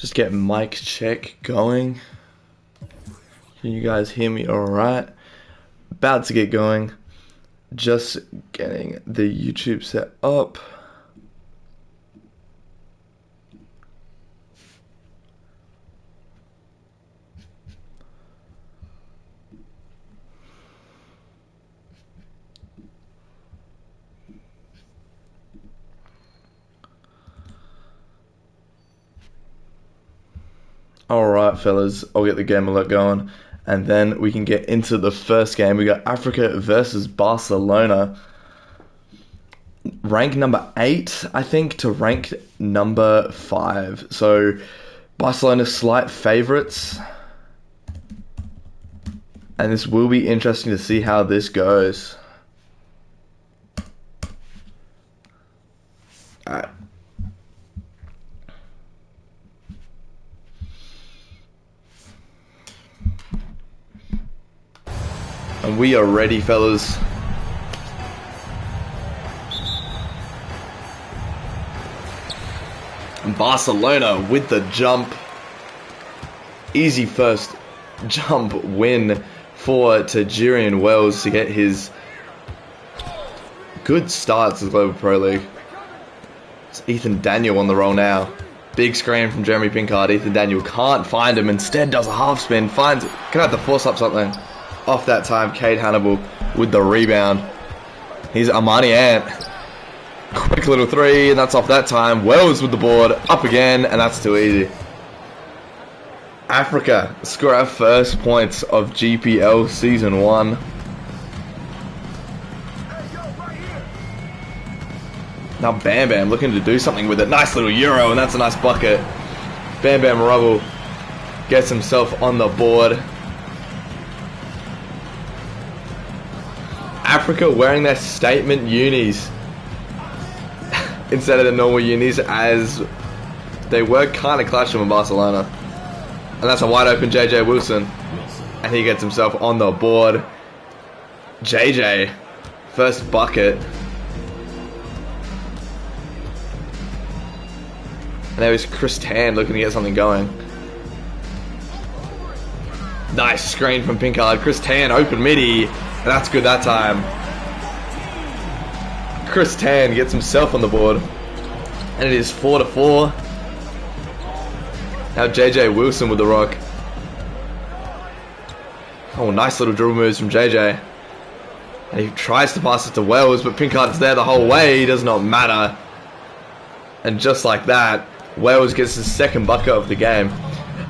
Just get mic check going. Can you guys hear me all right? About to get going. Just getting the YouTube set up. Alright fellas, I'll get the game alert going and then we can get into the first game. We got Africa versus Barcelona. Rank number 8, I think, to rank number 5. So Barcelona slight favourites. And this will be interesting to see how this goes. Alright. And we are ready, fellas. And Barcelona with the jump. Easy first jump win for Tajirian Wells to get his good start to the Global Pro League. It's Ethan Daniel on the roll now. Big screen from Jeremy Pinkard. Ethan Daniel can't find him. Instead does a half spin. Finds it. Gonna have to force up something. Off that time, Cade Hannibal with the rebound. He's Armani Ant. Quick little three, and that's off that time. Wells with the board. Up again, and that's too easy. Africa score our first points of GPL Season 1. Now Bam Bam looking to do something with it. Nice little Euro, and that's a nice bucket. Bam Bam Rubble gets himself on the board. Africa wearing their statement unis instead of the normal unis, as they were kind of clashing with Barcelona. And that's a wide open JJ Wilson, and he gets himself on the board. JJ, first bucket. And there was Chris Tan looking to get something going. Nice screen from Pinkard. Chris Tan, open midi. And that's good that time. Chris Tan gets himself on the board. And it is 4-4. Now JJ Wilson with the rock. Oh, nice little dribble moves from JJ. And he tries to pass it to Wells, but Pinkard's there the whole way. It does not matter. And just like that, Wells gets his second bucket of the game.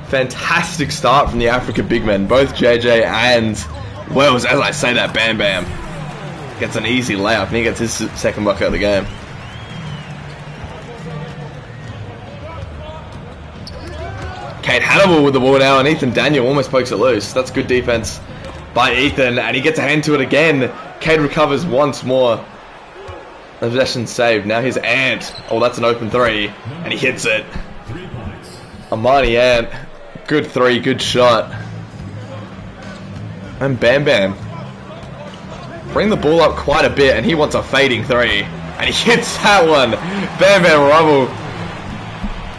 Fantastic start from the Africa big men. Both JJ and Wells, as I say that, Bam Bam gets an easy layup, and he gets his second bucket of the game. Cade Hannibal with the ball now, and Ethan Daniel almost pokes it loose. That's good defense by Ethan, and he gets a hand to it again. Cade recovers once more. The possession saved. Now here's Ant. Oh, that's an open three, and he hits it. Armani Ant, good three, good shot. And Bam Bam bring the ball up quite a bit, and he wants a fading three, and he hits that one. Bam Bam Rubble.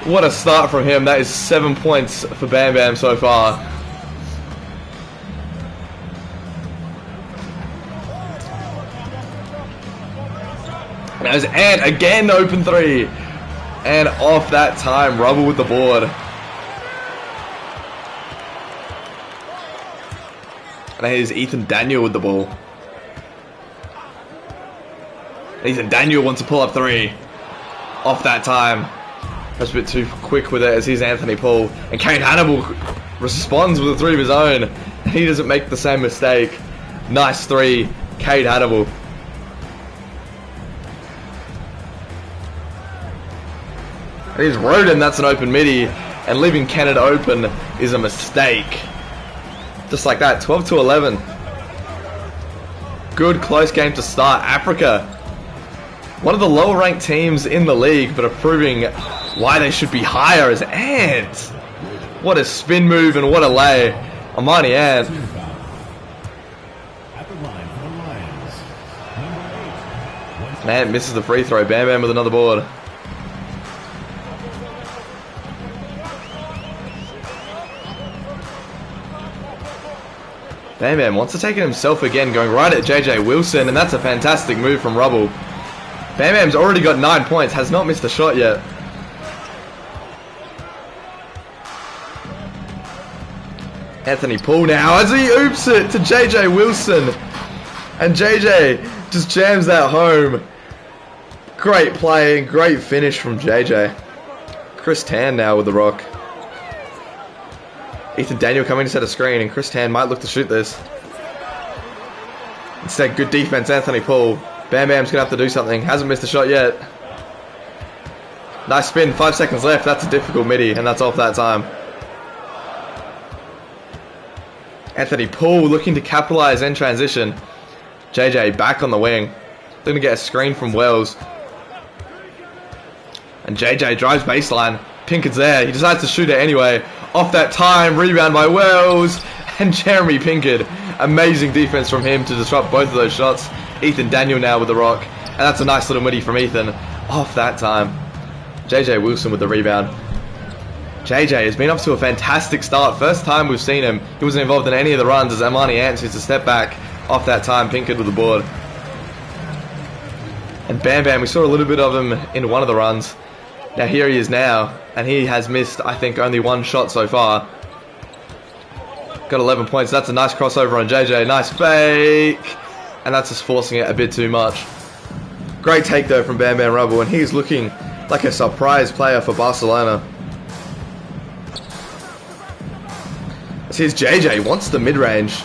What a start from him. That is 7 points for Bam Bam so far. Now there's Ant again, open three, and off that time, Rubble with the board. And here's Ethan Daniel with the ball. Ethan Daniel wants to pull up three. Off that time. That's a bit too quick with it, as here's Anthony Paul. And Cade Hannibal responds with a three of his own. He doesn't make the same mistake. Nice three, Cade Hannibal. And here's Roden, that's an open midi. And leaving Canada open is a mistake. Just like that, 12-11. Good close game to start. Africa, one of the lower ranked teams in the league, but are proving why they should be higher as Ant. What a spin move and what a lay. Armani Ant. And Ant misses the free throw. Bam Bam with another board. Bam Bam wants to take it himself again, going right at JJ Wilson, and that's a fantastic move from Rubble. Bam Bam's already got 9 points, has not missed a shot yet. Anthony Poole now as he oops it to JJ Wilson. And JJ just jams that home. Great play, great finish from JJ. Chris Tan now with the rock. Ethan Daniel coming to set a screen, and Chris Tan might look to shoot this. Instead, good defense, Anthony Poole. Bam Bam's going to have to do something. Hasn't missed a shot yet. Nice spin, 5 seconds left. That's a difficult midi, and that's off that time. Anthony Poole looking to capitalize in transition. JJ back on the wing. Looking to get a screen from Wells. And JJ drives baseline. Pinkett's there. He decides to shoot it anyway. Off that time, rebound by Wells. And Jeremy Pinkett. Amazing defense from him to disrupt both of those shots. Ethan Daniel now with the rock. And that's a nice little midi from Ethan. Off that time. JJ Wilson with the rebound. JJ has been off to a fantastic start. First time we've seen him. He wasn't involved in any of the runs as Armani answers to step back. Off that time, Pinkett with the board. And Bam Bam, we saw a little bit of him in one of the runs. Now here he is now, and he has missed, I think, only 1 shot so far. Got 11 points. That's a nice crossover on JJ. Nice fake. And that's just forcing it a bit too much. Great take, though, from Bam Bam Rubble, and he's looking like a surprise player for Barcelona. Here's JJ, wants the mid-range.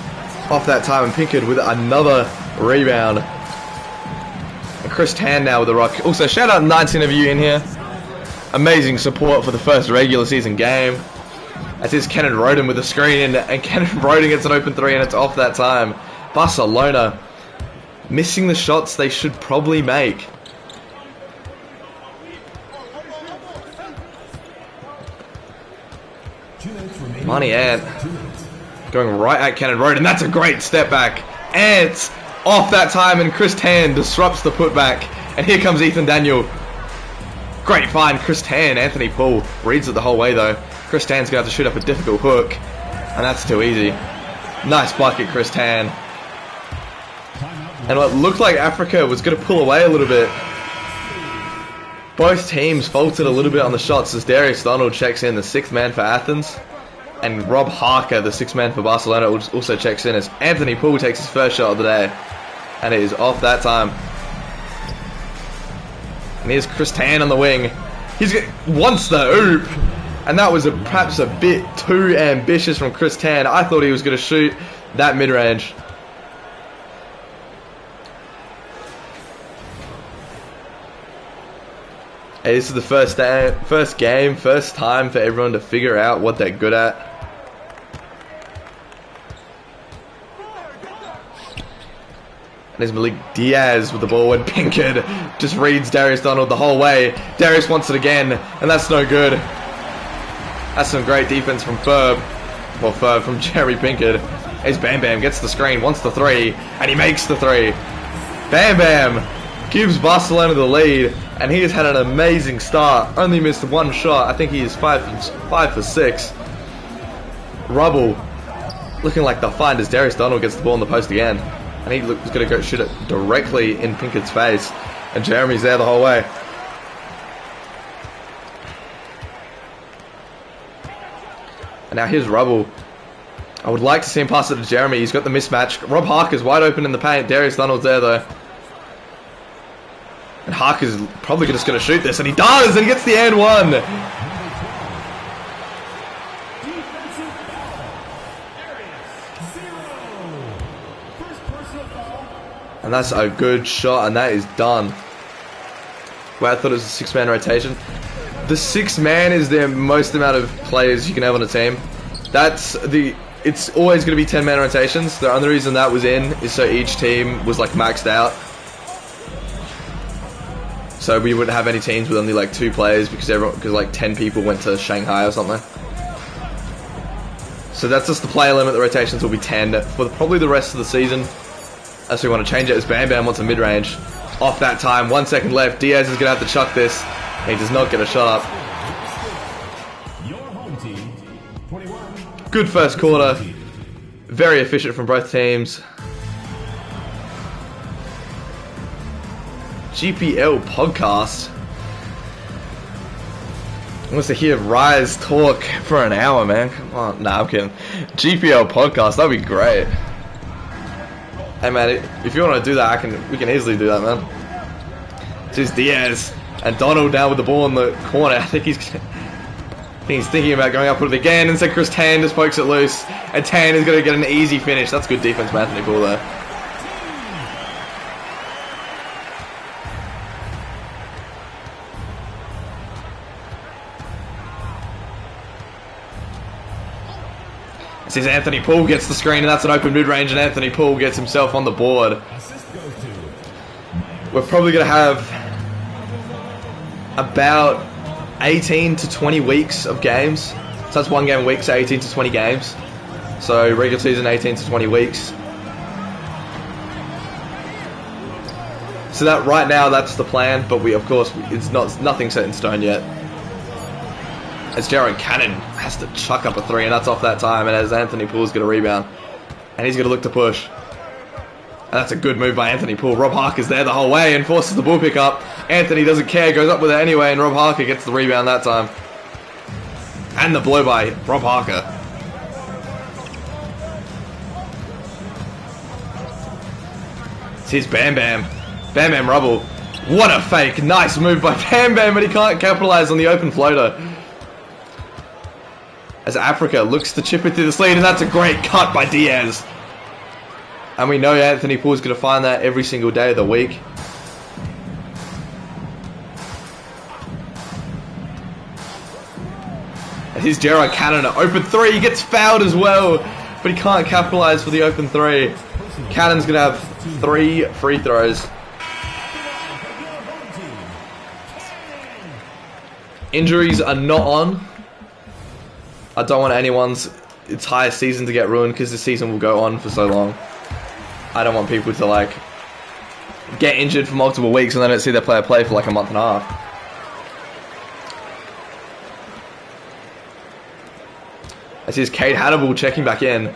Off that time, and Pinkett with another rebound. And Chris Tan now with the rock. Also, shout out 19 of you in here. Amazing support for the first regular season game. As is Kenneth Roden with the screen, and Kenneth Roden gets an open 3, and it's off that time. Barcelona missing the shots they should probably make. Money Ant going right at Kenneth Roden. That's a great step back. Ant off that time, and Chris Tan disrupts the putback. And here comes Ethan Daniel. Great find, Chris Tan. Anthony Poole reads it the whole way though. Chris Tan's going to have to shoot up a difficult hook, and that's too easy. Nice bucket, Chris Tan. And what looked like Africa was going to pull away a little bit. Both teams faltered a little bit on the shots as Darius Donald checks in, the 6th man for Athens. And Rob Harker, the 6th man for Barcelona, also checks in as Anthony Poole takes his first shot of the day. And it is off that time. And here's Chris Tan on the wing. Wants the oop. And that was perhaps a bit too ambitious from Chris Tan. I thought he was going to shoot that mid-range. Hey, this is the first game, first time for everyone to figure out what they're good at. And there's Malik Diaz with the ball, and Pinkett just reads Darius Donald the whole way. Darius wants it again, and that's no good. That's some great defense from from Jerry Pinkett. As Bam Bam gets the screen, wants the 3, and he makes the 3. Bam Bam gives Barcelona the lead, and he has had an amazing start. Only missed 1 shot. I think he is 5 for 6. Rubble looking like they'll find as Darius Donald gets the ball in the post again. And he was going to go shoot it directly in Pinkett's face. And Jeremy's there the whole way. And now here's Rubble. I would like to see him pass it to Jeremy. He's got the mismatch. Rob Harker's wide open in the paint. Darius Donald's there though. And Harker's probably just going to shoot this. And he does! And he gets the and 1. And that's a good shot, and that is done. Well, I thought it was a 6-man rotation. The 6-man is the most amount of players you can have on a team. It's always going to be 10-man rotations. The only reason that was in is so each team was like maxed out. So we wouldn't have any teams with only like 2 players because like 10 people went to Shanghai or something. So that's just the player limit. The rotations will be 10 for probably the rest of the season. Unless we want to change it as Bam Bam wants a mid-range. Off that time, 1 second left. Diaz is going to have to chuck this. He does not get a shot up. Good first quarter. Very efficient from both teams. GPL podcast. Wants to hear Rise talk for an hour, man. Come on. Nah, I'm kidding. GPL podcast, that'd be great. Hey man, if you want to do that, we can easily do that, man. Just Diaz and Donald now with the ball in the corner. I think he's thinking about going up with it again. Instead, Chris Tan just pokes it loose, and Tan is going to get an easy finish. That's good defense from Anthony Poole there. This is Anthony Poole gets the screen, and that's an open mid-range, and Anthony Poole gets himself on the board. We're probably going to have about 18 to 20 weeks of games. So that's one game a week, so 18 to 20 games. So regular season, 18 to 20 weeks. So that right now, that's the plan, but of course, it's nothing set in stone yet. As Jared Cannon has to chuck up a three, and that's off that time, and as Anthony Poole's going to rebound. And he's going to look to push. And that's a good move by Anthony Poole. Rob Harker's there the whole way and forces the ball pick up. Anthony doesn't care, goes up with it anyway, and Rob Harker gets the rebound that time. And the blow by Rob Harker. Here's Bam Bam. Bam Bam Rubble. What a fake. Nice move by Bam Bam, but he can't capitalize on the open floater. As Africa looks to chip it through the lead, and that's a great cut by Diaz. And we know Anthony Poole is going to find that every single day of the week. And here's Gerard Cannon, an open three. He gets fouled as well, but he can't capitalize for the open three. Cannon's going to have 3 free throws. Injuries are not on. I don't want anyone's entire season to get ruined because the season will go on for so long. I don't want people to like get injured for multiple weeks and then don't see their player play for like a month and a half. As here's Cade Hannibal checking back in.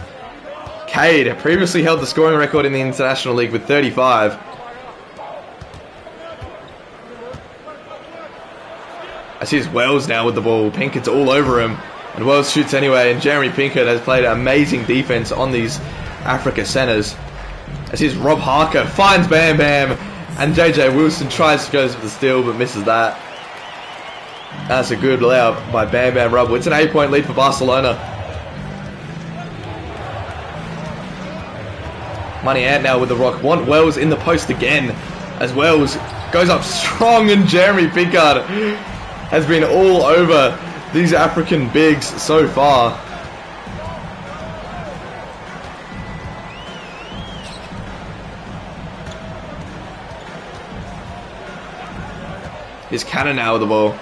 Cade previously held the scoring record in the International League with 35. As here's Wells now with the ball. Pinkett's all over him. And Wells shoots anyway, and Jeremy Pinkett has played amazing defense on these Africa centers. As here's Rob Harker, finds Bam Bam, and JJ Wilson tries to go for the steal, but misses that. That's a good layup by Bam Bam Rubble. It's an 8-point lead for Barcelona. Money Ant now with the rock. Want Wells in the post again, as Wells goes up strong, and Jeremy Pinkett has been all over these African bigs so far. Here's Cannon now with the ball.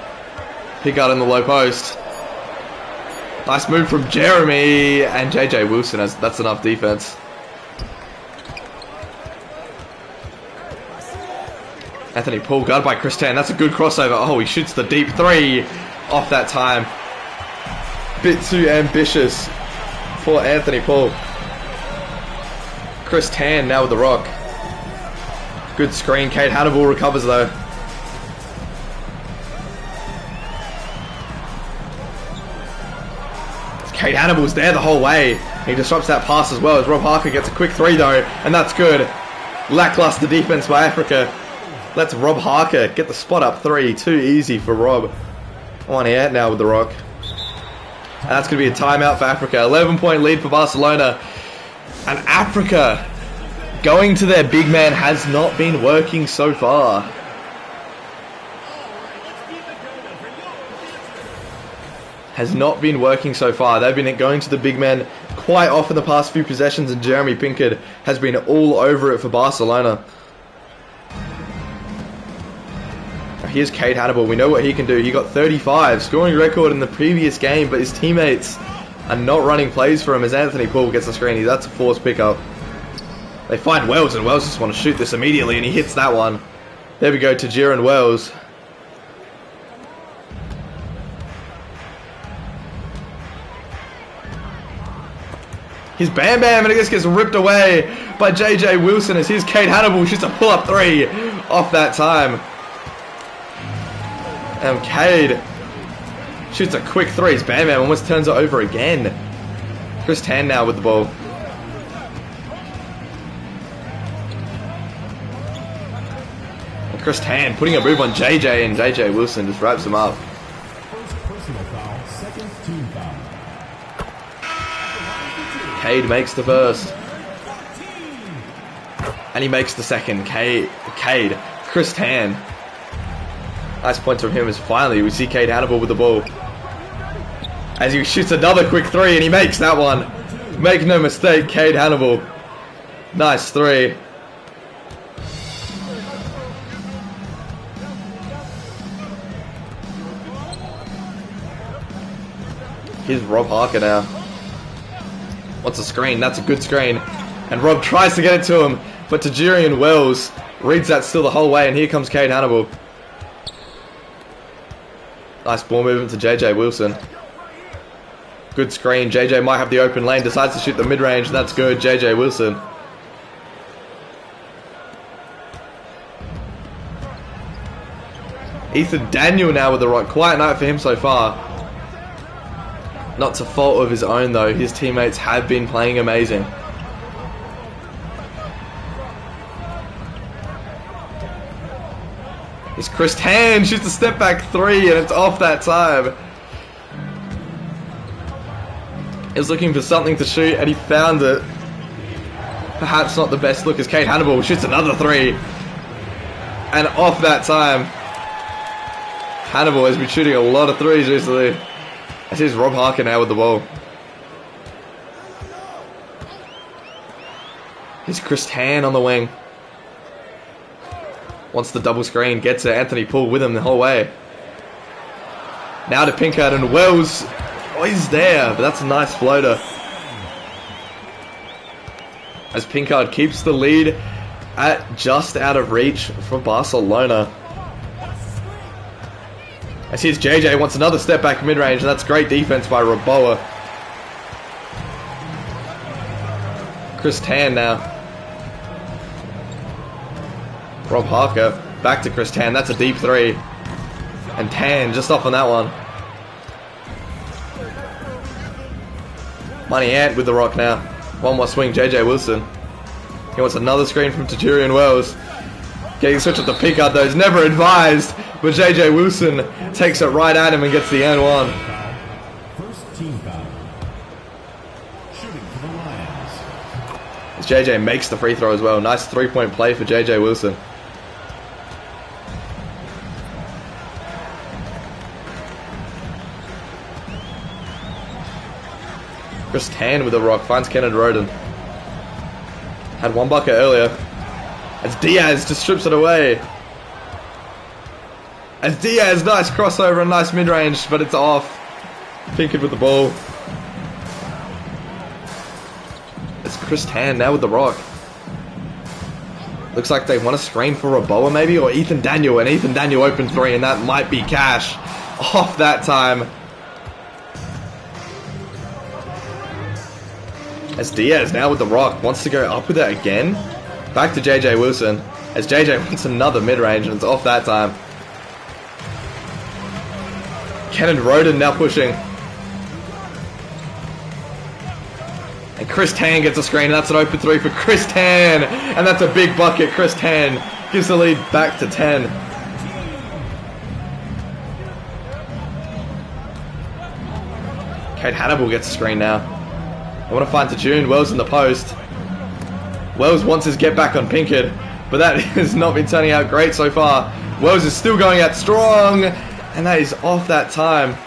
Pickard in the low post. Nice move from Jeremy, and JJ Wilson. That's enough defense. Anthony Poole guarded by Chris Tan. That's a good crossover. Oh, he shoots the deep three off that time. Bit too ambitious for Anthony Poole. Chris Tan now with the rock. Good screen. Cade Hannibal recovers though. Cade Hannibal's there the whole way. He disrupts that pass as well as Rob Harker gets a quick three though, and that's good. Lackluster defense by Africa. Let's Rob Harker get the spot up three. Too easy for Rob. On out now with the rock. And that's going to be a timeout for Africa. 11-point lead for Barcelona. And Africa going to their big man has not been working so far. Has not been working so far. They've been going to the big man quite often the past few possessions, and Jeremy Pinkett has been all over it for Barcelona. Here's Cade Hannibal. We know what he can do. He got 35, scoring record in the previous game, but his teammates are not running plays for him as Anthony Poole gets the screen. That's a forced pickup. They find Wells, and Wells just want to shoot this immediately, and he hits that one. There we go, Tajir and Wells. Here's Bam Bam, and it just gets ripped away by JJ Wilson as here's Cade Hannibal shoots a pull-up three off that time. And Cade shoots a quick three. His Bam Bam almost turns it over again. Chris Tan now with the ball. And Chris Tan putting a move on JJ, and JJ Wilson just wraps him up. Cade makes the first. And he makes the second. Cade. Chris Tan. Nice points from him as finally we see Cade Hannibal with the ball. As he shoots another quick three and he makes that one. Make no mistake, Cade Hannibal. Nice three. Here's Rob Harker now. Wants a screen, that's a good screen. And Rob tries to get it to him, but Tajirian Wells reads that still the whole way, and here comes Cade Hannibal. Nice ball movement to JJ Wilson. Good screen. JJ might have the open lane. Decides to shoot the mid-range. That's good. JJ Wilson. Ethan Daniel now with the rock. Quiet night for him so far. Not to fault of his own though. His teammates have been playing amazing. It's Chris Tan, shoots a step back three and it's off that time. He was looking for something to shoot and he found it. Perhaps not the best look as Cade Hannibal shoots another three. And off that time. Hannibal has been shooting a lot of threes recently. As here's Rob Harker now with the ball. Here's Chris Tan on the wing. Wants the double screen, gets it. Anthony Poole with him the whole way. Now to Pinkard and Wells. Oh, he's there, but that's a nice floater. As Pinkard keeps the lead at just out of reach for Barcelona. As here's JJ, wants another step back mid-range, and that's great defense by Raboa. Chris Tan now. Rob Harker, back to Chris Tan, that's a deep three. And Tan just off on that one. Money Ant with the rock now. One more swing, JJ Wilson. He wants another screen from Tajirian Wells. Getting switched up to Pinkard though is never advised, but JJ Wilson takes it right at him and gets the and one. First team foul. Shooting for the Lions. As JJ makes the free throw as well. Nice three-point play for JJ Wilson. Chris Tan with the rock, finds Kenneth Roden. Had one bucket earlier. As Diaz just strips it away. As Diaz, nice crossover and nice mid-range, but it's off. Pinkard with the ball. It's Chris Tan now with the rock. Looks like they want a screen for Raboa maybe, or Ethan Daniel, and Ethan Daniel open three, and that might be cash. Off that time. As Diaz now with the rock, wants to go up with it again. Back to JJ Wilson, as JJ wants another mid-range and it's off that time. Kenneth Roden now pushing. And Chris Tan gets a screen, and that's an open three for Chris Tan. And that's a big bucket. Chris Tan gives the lead back to 10. Cade Hannibal gets a screen now. I want to find Tajirian Wells in the post. Wells wants his get back on Pinkard, but that has not been turning out great so far. Wells is still going out strong, and that is off that time.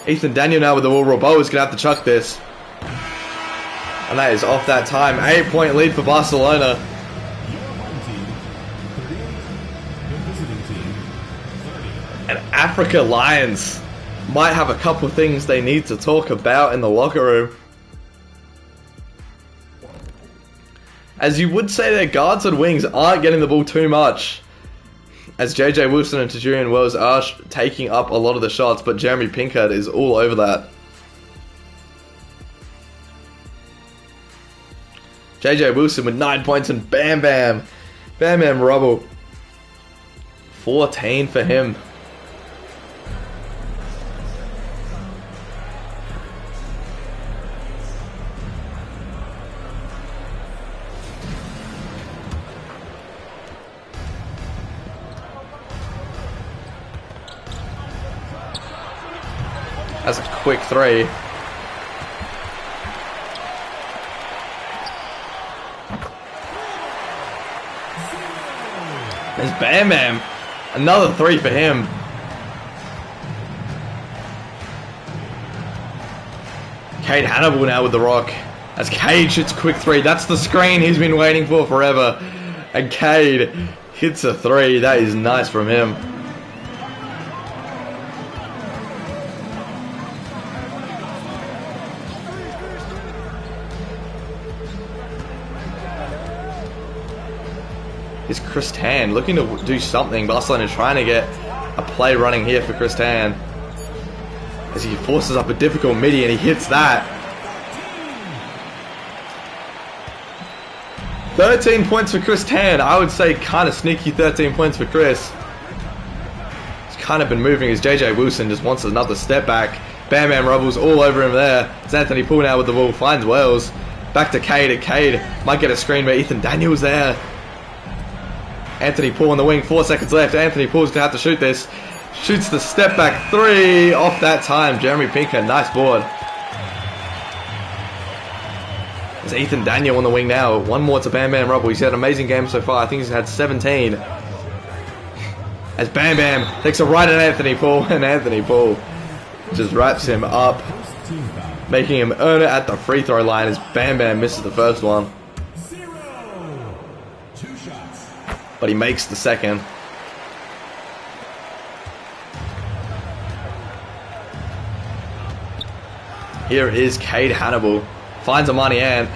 Ethan Daniel now with the ball. Raboa is going to have to chuck this. And that is off that time. 8-point lead for Barcelona. And Africa Lions might have a couple of things they need to talk about in the locker room. As you would say, their guards and wings aren't getting the ball too much. As JJ Wilson and Tajurian Wells are taking up a lot of the shots, but Jeremy Pinkard is all over that. JJ Wilson with 9 points and Bam Bam Rubble 14 for him. That's a quick three. There's Bam Bam. Another three for him. Cade Hannibal now with the rock. As Cade shoots a quick three. That's the screen he's been waiting for forever. And Cade hits a three. That is nice from him. Is Chris Tan looking to do something? Barcelona is trying to get a play running here for Chris Tan as he forces up a difficult midi and he hits that. 13 points for Chris Tan. I would say kind of sneaky 13 points for Chris. He's kind of been moving as JJ Wilson just wants another step back. Bam Bam Rubble's all over him there. It's Anthony Poole now with the ball, finds Wells. Back to Cade, and Cade might get a screen, but Ethan Daniels there. Anthony Poole on the wing, 4 seconds left. Anthony Poole's going to have to shoot this. Shoots the step back three off that time. Jeremy Pinker, nice board. There's Ethan Daniel on the wing now. One more to Bam Bam Rubble. He's had an amazing game so far. I think he's had 17. As Bam Bam takes a right at Anthony Poole, and Anthony Poole just wraps him up, making him earn it at the free throw line as Bam Bam misses the first one. But he makes the second. Here is Cade Hannibal. Finds Amani Ant.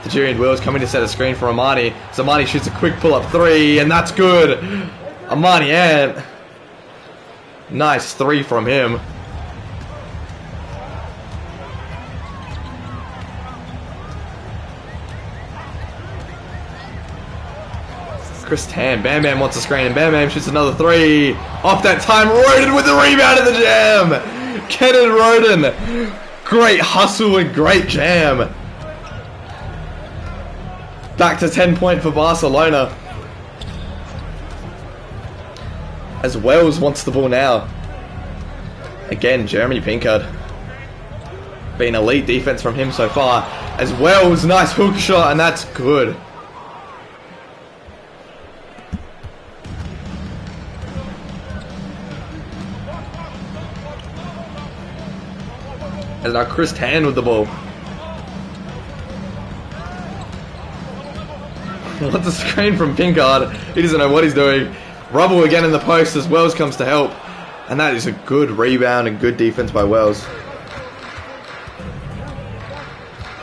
Tajurian Wills coming to set a screen for Amani. So Amani shoots a quick pull-up three, and that's good. Amani Ant. Nice three from him. Chris Tan, Bam Bam wants a screen, and Bam Bam shoots another three. Off that time, Roden with the rebound in the jam. Kenan Roden, great hustle and great jam. Back to 10 point for Barcelona. As Wells wants the ball now. Again, Jeremy Pinkard. Been elite defense from him so far. As Wells, nice hook shot, and that's good. And now Chris Tan with the ball. What's a screen from Pinkard? He doesn't know what he's doing. Rubble again in the post as Wells comes to help. And that is a good rebound and good defense by Wells.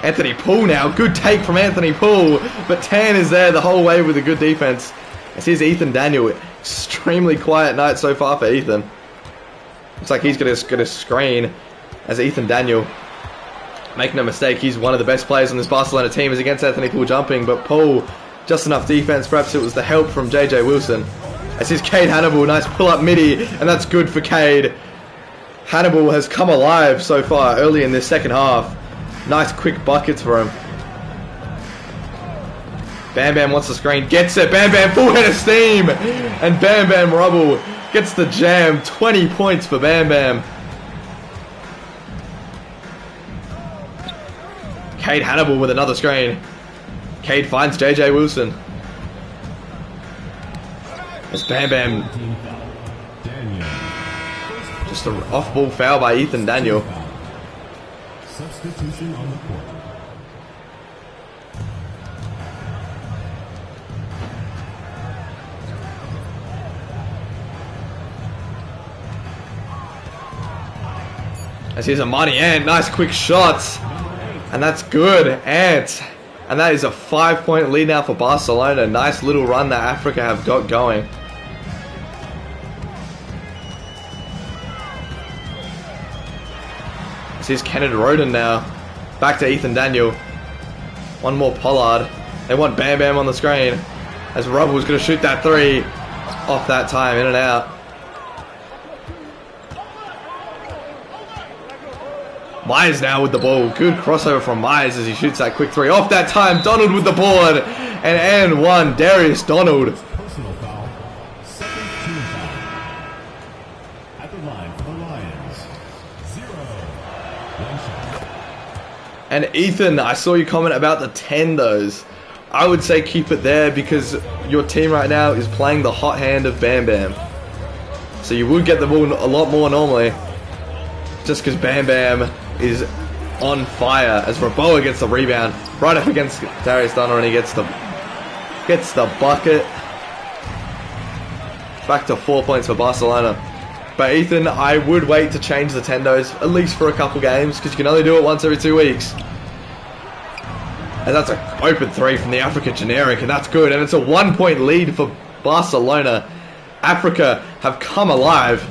Anthony Poole now. Good take from Anthony Poole. But Tan is there the whole way with a good defense. As here's Ethan Daniel. Extremely quiet night so far for Ethan. Looks like he's going to get a screen. As Ethan Daniel, make no mistake, he's one of the best players on this Barcelona team, is against Anthony Poole jumping, but Poole, just enough defense. Perhaps it was the help from JJ Wilson. As here's Cade Hannibal, nice pull-up midi, and that's good for Cade. Hannibal has come alive so far early in this second half. Nice quick buckets for him. Bam Bam wants the screen, gets it, Bam Bam, full head of steam, and Bam Bam Rubble gets the jam. 20 points for Bam Bam. Cade Hannibal with another screen. Cade finds JJ Wilson. It's Bam Bam. Just an off-ball foul by Ethan Daniel. Substitution on the court. As here's Amani Ant, nice quick shots. And that's good, Ant. And that is a 5 point lead now for Barcelona. Nice little run that Africa have got going. This is Kenneth Roden now. Back to Ethan Daniel. One more Pollard. They want Bam Bam on the screen. As Rubble was going to shoot that three. Off that time, in and out. Myers now with the ball. Good crossover from Myers as he shoots that quick three. Off that time, Donald with the board. And one, Darius Donald. Personal foul. Second team foul. At the line for the Lions. 0. One shot. And Ethan, I saw you comment about the 10 those. I would say keep it there because your team right now is playing the hot hand of Bam Bam. So you would get the ball a lot more normally. Just because Bam Bam is on fire as Raboa gets the rebound right up against Darius Donald and he gets the bucket. Back to 4 points for Barcelona. But Ethan, I would wait to change the tendos at least for a couple games because you can only do it once every 2 weeks. And that's an open three from the Africa generic and that's good. And it's a 1 point lead for Barcelona. Africa have come alive.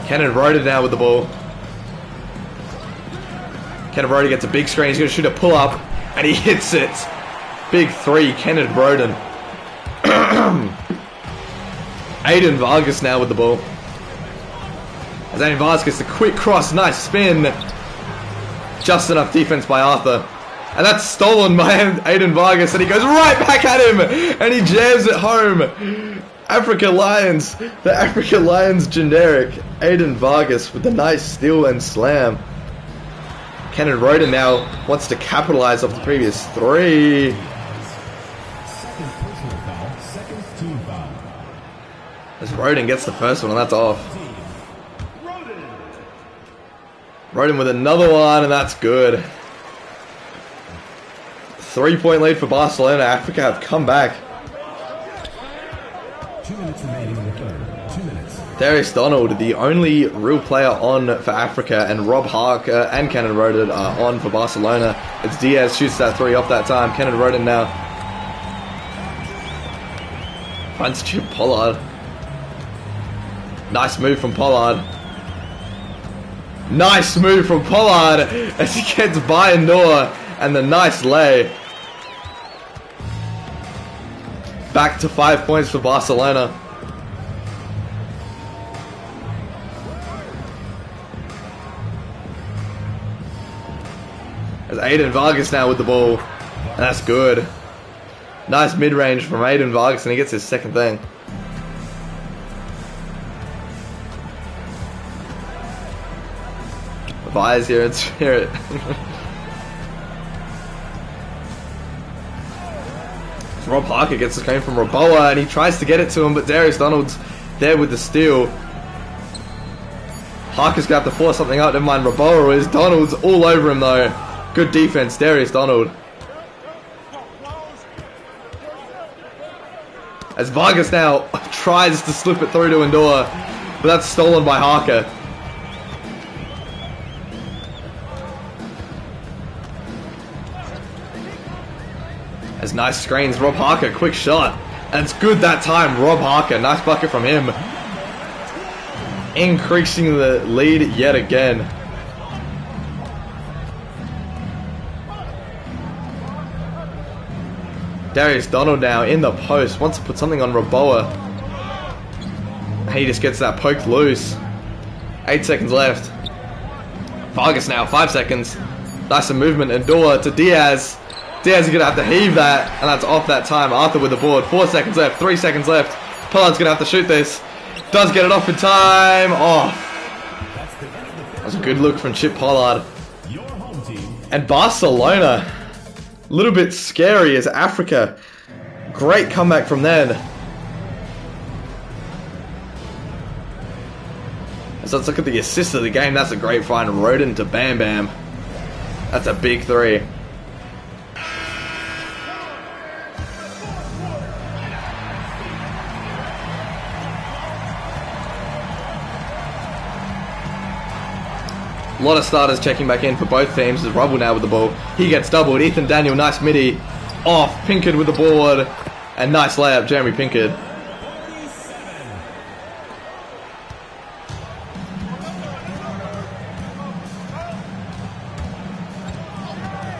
Kenneth Roden now with the ball. Kenneth Roden gets a big screen. He's going to shoot a pull-up. And he hits it. Big three, Kenneth Roden. Aiden Vargas now with the ball. As Aiden Vargas gets the quick cross. Nice spin. Just enough defense by Arthur. And that's stolen by Aiden Vargas. And he goes right back at him. And he jams it home. Africa Lions, the Africa Lions generic, Aiden Vargas with the nice steal and slam. Kenneth Roden now wants to capitalize off the previous three. Second personal foul. Second team foul. As Roden gets the first one and that's off. Roden with another one and that's good. 3 point lead for Barcelona. Africa have come back. 2 minutes remaining in the third. 2 minutes. Darius Donald, the only real player on for Africa, and Rob Harker and Kenneth Roden are on for Barcelona. It's Diaz shoots that three off that time. Kenneth Roden now finds Chip Pollard. Nice move from Pollard. Nice move from Pollard as he gets by Noor and the nice lay. Back to 5 points for Barcelona. As Aiden Vargas now with the ball. And that's good. Nice mid-range from Aiden Vargas and he gets his second thing. The Vi's here in spirit. Rob Harker gets the screen from Raboa and he tries to get it to him, but Darius Donald's there with the steal. Harker's going to have to force something out. Never mind, Raboa is. Donald's all over him though. Good defense, Darius Donald. As Vargas now tries to slip it through to Endor, but that's stolen by Harker. As nice screens, Rob Harker, quick shot. And it's good that time, Rob Harker. Nice bucket from him. Increasing the lead yet again. Darius Donald now in the post. Wants to put something on Raboa. He just gets that poked loose. 8 seconds left. Vargas now, 5 seconds. Nice movement. Endor to Diaz. Diaz is going to have to heave that, and that's off that time. Arthur with the board. 4 seconds left. 3 seconds left. Pollard's going to have to shoot this. Does get it off in time. Off. That was a good look from Chip Pollard. And Barcelona. A little bit scary as Africa. Great comeback from then. So let's look at the assist of the game. That's a great find. Roden to Bam Bam. That's a big three. A lot of starters checking back in for both teams. There's Rubble now with the ball. He gets doubled. Ethan Daniel, nice midi. Off. Pinkard with the board. And nice layup, Jeremy Pinkard.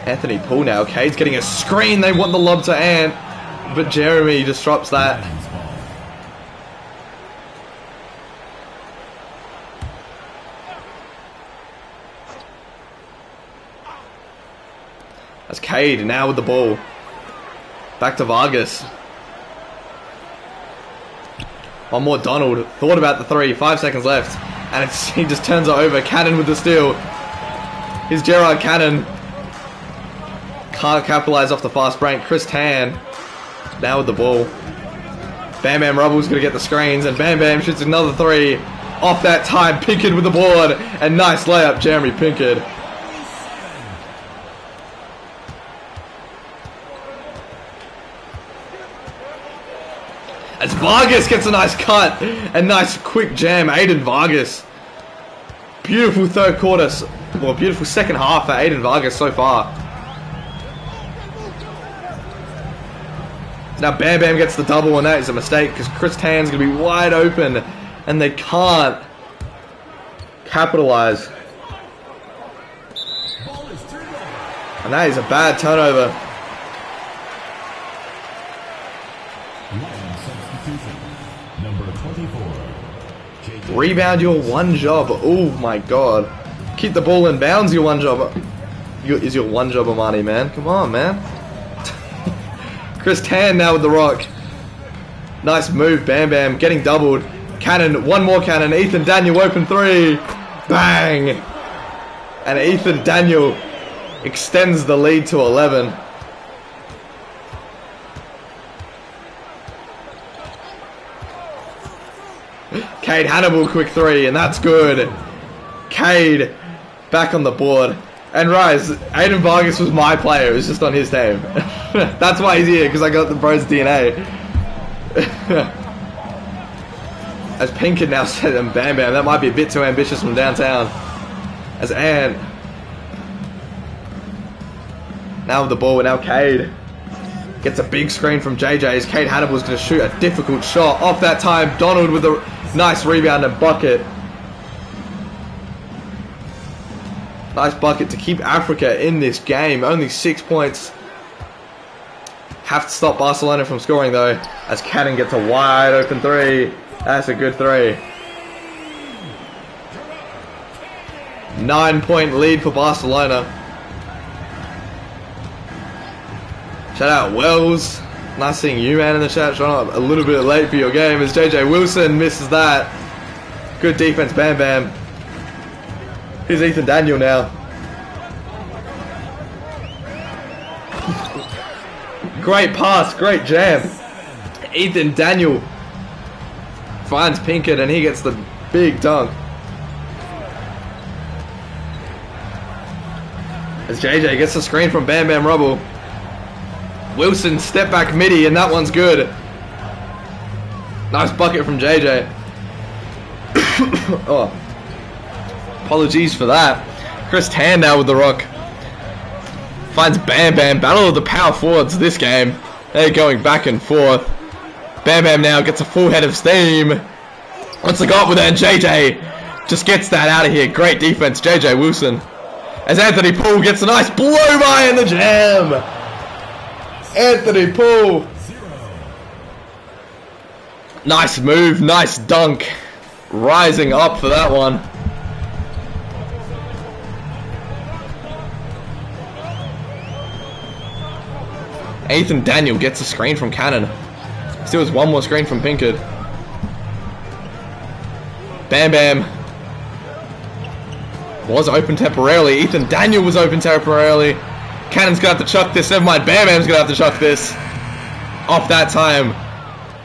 Anthony Poole now. Cade's getting a screen. They want the lob to Ant, but Jeremy disrupts that. That's Cade now with the ball. Back to Vargas. One more Donald. Thought about the three. 5 seconds left. And he just turns it over. Cannon with the steal. Here's Gerard Cannon. Can't capitalize off the fast break. Chris Tan now with the ball. Bam Bam Rubble's going to get the screens. And Bam Bam shoots another three. Off that time. Pinkard with the board. And nice layup, Jeremy Pinkard. As Vargas gets a nice cut and nice quick jam, Aiden Vargas. Beautiful third quarter, well, beautiful second half for Aiden Vargas so far. Now Bam Bam gets the double, and that is a mistake because Chris Tan's going to be wide open and they can't capitalize. And that is a bad turnover. Number 24. Rebound your one job. Oh my god. Keep the ball in bounds, your one job. Is your one job, Amani, man? Come on, man. Chris Tan now with the rock. Nice move, Bam Bam. Getting doubled. Cannon, one more cannon. Ethan Daniel open three. Bang! And Ethan Daniel extends the lead to 11. Cade Hannibal, quick three, and that's good. Cade back on the board. And Rise, Aiden Vargas was my player, it was just on his team. That's why he's here, because I got the bro's DNA. As Pinkard now said, and Bam Bam, that might be a bit too ambitious from downtown. As Ant. Now with the ball, and now Cade gets a big screen from JJ as Cade Hannibal's going to shoot a difficult shot. Off that time, Donald with a nice rebound and bucket. Nice bucket to keep Africa in this game. Only 6 points. Have to stop Barcelona from scoring though, as Cannon gets a wide open three. That's a good three. 9-point lead for Barcelona. Shout out Wells. Nice seeing you, man, in the chat. Showing up a little bit late for your game as JJ Wilson misses that. Good defense, Bam Bam. Here's Ethan Daniel now. Great pass, great jam. Ethan Daniel finds Pinkard and he gets the big dunk. As JJ gets the screen from Bam Bam Rubble. Wilson step back midi and that one's good. Nice bucket from JJ. Oh, apologies for that. Chris Tan now with the rock. Finds Bam Bam. Battle of the power forwards this game. They're going back and forth. Bam Bam now gets a full head of steam. What's the got with it? And JJ just gets that out of here. Great defense, JJ Wilson. As Anthony Poole gets a nice blow by in the jam. Anthony Poole. Nice move, nice dunk. Rising up for that one. Ethan Daniel gets a screen from Cannon. Still has one more screen from Pinkard. Bam Bam was open temporarily. Ethan Daniel was open temporarily. Cannon's gonna have to chuck this. Never mind, Bam Bam's gonna have to chuck this. Off that time.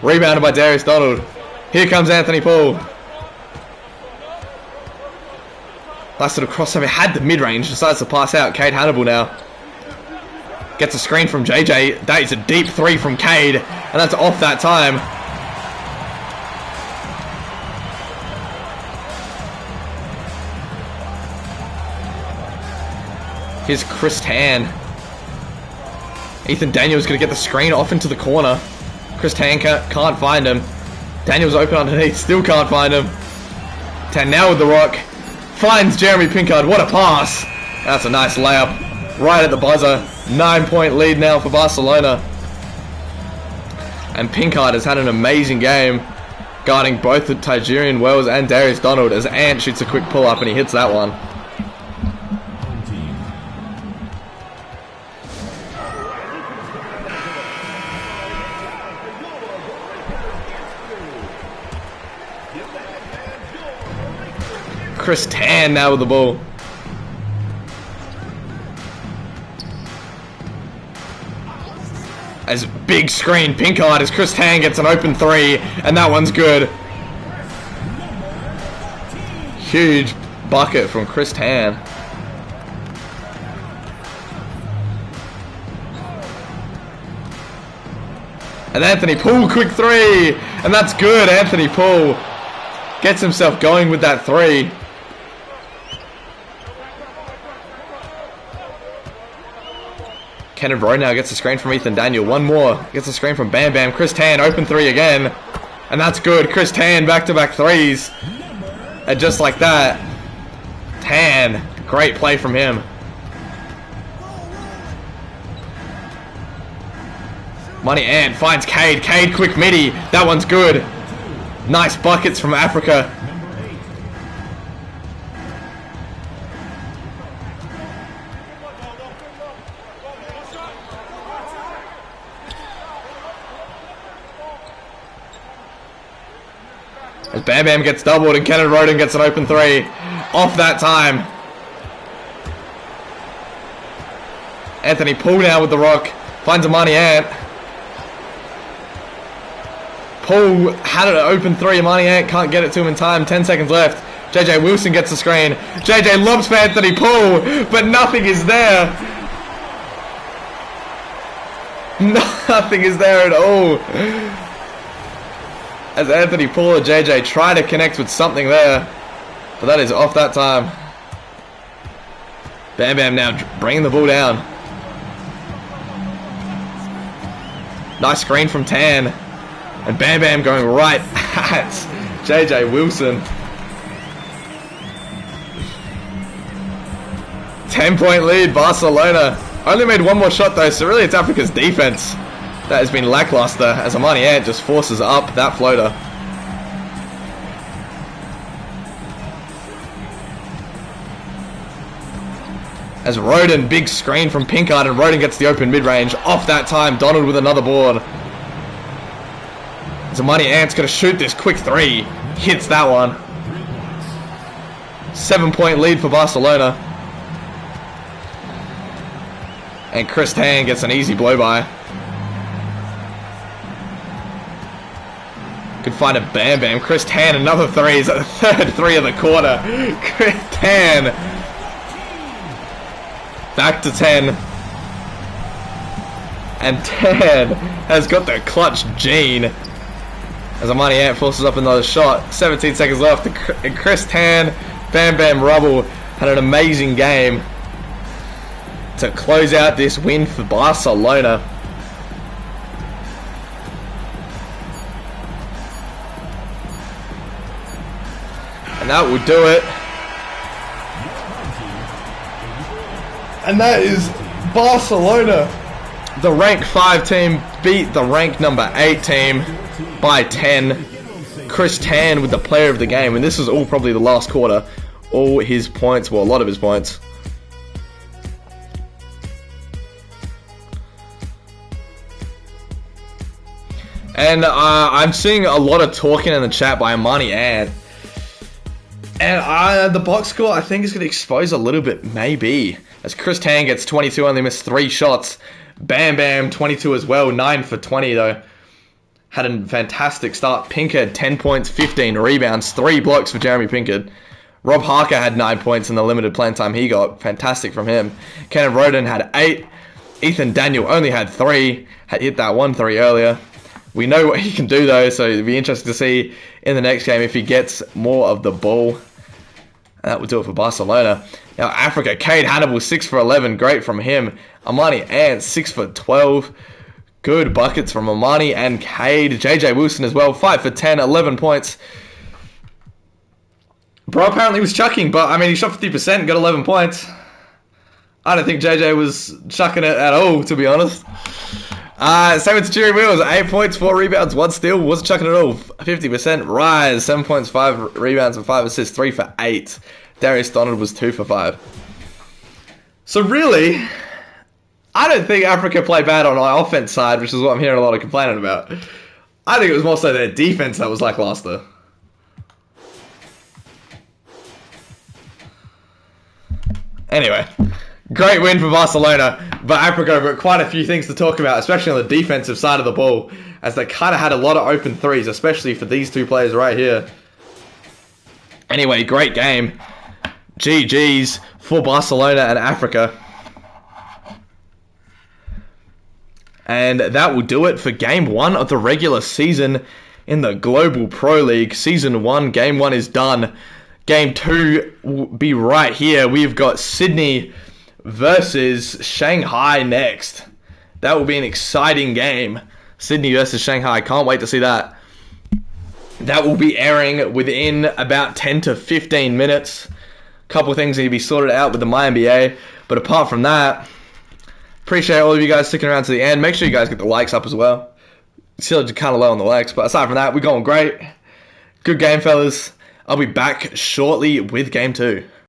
Rebounded by Darius Donald. Here comes Anthony Poole. Nice little crossover. Had the mid-range. Decides to pass out. Cade Hannibal now. Gets a screen from JJ. That is a deep three from Cade. And that's off that time. Here's Chris Tan. Ethan Daniel's going to get the screen off into the corner. Chris Tan can't find him. Daniel's open underneath. Still can't find him. Tan now with the rock. Finds Jeremy Pinkard. What a pass. That's a nice layup. right at the buzzer. 9-point lead now for Barcelona. And Pinkard has had an amazing game guarding both the Tajirian Wells and Darius Donald as Ant shoots a quick pull-up and he hits that one. Chris Tan now with the ball. As big screen, Pinkard as Chris Tan gets an open three, and that one's good. Huge bucket from Chris Tan. And Anthony Poole, quick three, and that's good. Anthony Poole gets himself going with that three. Kenneth Rowe now gets a screen from Ethan Daniel. One more. Gets a screen from Bam Bam. Chris Tan, open three again. And that's good. Chris Tan, back-to-back threes. And just like that, Tan, great play from him. Money Ant finds Cade. Cade, quick midi. That one's good. Nice buckets from Africa. As Bam Bam gets doubled and Kenneth Roden gets an open three. Off that time. Anthony Poole now with the rock. Finds Amani Ant. Poole had an open three. Amani Ant can't get it to him in time. 10 seconds left. JJ Wilson gets the screen. JJ lobs for Anthony Poole, but nothing is there. Nothing is there at all. As Anthony Poole and JJ try to connect with something there. But that is off that time. Bam Bam now bringing the ball down. Nice screen from Tan. And Bam Bam going right at JJ Wilson. 10-point lead, Barcelona. Only made one more shot though, so really it's Africa's defense that has been lackluster as Amani Ant just forces up that floater. As Roden, big screen from Pinkard, and Roden gets the open mid-range. Off that time, Donald with another board. As Amani Ant's going to shoot this quick three. Hits that one. 7-point lead for Barcelona. And Chris Tan gets an easy blow-by. Could find a Bam Bam. Chris Tan, another three. Is that the third three of the quarter? Chris Tan. Back to 10. And Tan has got the clutch gene. As Amani Ant forces up another shot. 17 seconds left. And Chris Tan, Bam Bam Rubble had an amazing game to close out this win for Barcelona. And that will do it. And that is Barcelona. The rank 5 team beat the rank number 8 team by 10. Chris Tan with the player of the game. And this is all probably the last quarter. All his points, well, a lot of his points. And I'm seeing a lot of talking in the chat by Amani Ant. And the box score, I think, is going to expose a little bit, maybe. As Chris Tan gets 22, only missed 3 shots. Bam Bam, 22 as well. 9 for 20, though. Had a fantastic start. Pinkard, 10 points, 15 rebounds. 3 blocks for Jeremy Pinkard. Rob Harker had 9 points in the limited playing time he got. Fantastic from him. Kenneth Roden had 8. Ethan Daniel only had 3. Had hit that 1 3 earlier. We know what he can do, though, so it'll be interesting to see in the next game if he gets more of the ball. And that will do it for Barcelona. Now, Africa, Cade Hannibal, 6 for 11. Great from him. Amani Ant, 6 for 12. Good buckets from Amani and Cade. JJ Wilson as well, 5 for 10, 11 points. Bro apparently was chucking, but, I mean, he shot 50%, got 11 points. I don't think JJ was chucking it at all, to be honest. Same with Steering Wheels. 8 points, 4 rebounds, 1 steal. Wasn't chucking it all. 50% rise. 7 points, 5 rebounds, and 5 assists. 3 for 8. Darius Donald was 2 for 5. So really, I don't think Africa played bad on our offense side, which is what I'm hearing a lot of complaining about. I think it was more so their defense that was lackluster. Anyway, great win for Barcelona, but Africa got quite a few things to talk about, especially on the defensive side of the ball, as they kind of had a lot of open threes, especially for these two players right here. Anyway, great game. GG's for Barcelona and Africa. And that will do it for Game 1 of the regular season in the Global Pro League. Season 1, Game 1 is done. Game 2 will be right here. We've got Sydney versus Shanghai next. That will be an exciting game. Sydney versus Shanghai. Can't wait to see that. That will be airing within about 10 to 15 minutes. A couple of things need to be sorted out with the MyNBA. But apart from that, appreciate all of you guys sticking around to the end. Make sure you guys get the likes up as well. Still kind of low on the likes, but aside from that, we're going great. Good game, fellas. I'll be back shortly with Game 2.